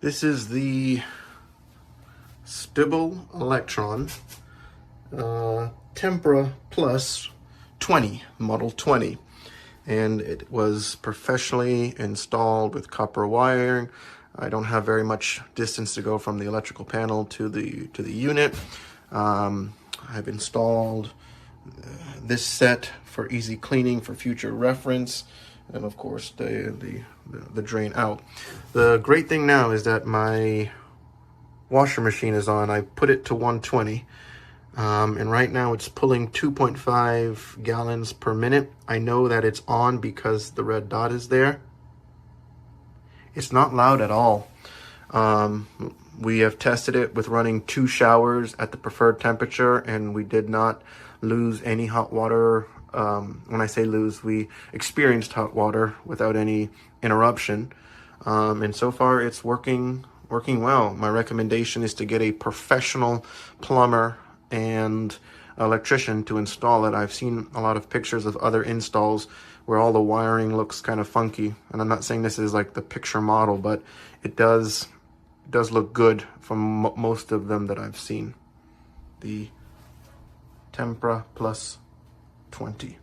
This is the Stiebel Eltron Tempra Plus 20, Model 20. And it was professionally installed with copper wiring. I don't have very much distance to go from the electrical panel to the unit. I've installed this set for easy cleaning for future reference, and of course the drain out. The great thing now is that my washer machine is on. I put it to 120, and right now it's pulling 2.5 gallons per minute. I know that it's on because the red dot is there. It's not loud at all. We have tested it with running 2 showers at the preferred temperature, and we did not lose any hot water. When I say lose, we experienced hot water without any interruption. And so far it's working well. My recommendation is to get a professional plumber and electrician to install it. I've seen a lot of pictures of other installs where all the wiring looks kind of funky, and I'm not saying this is like the picture model, but it does look good from most of them that I've seen. The Tempra Plus 20.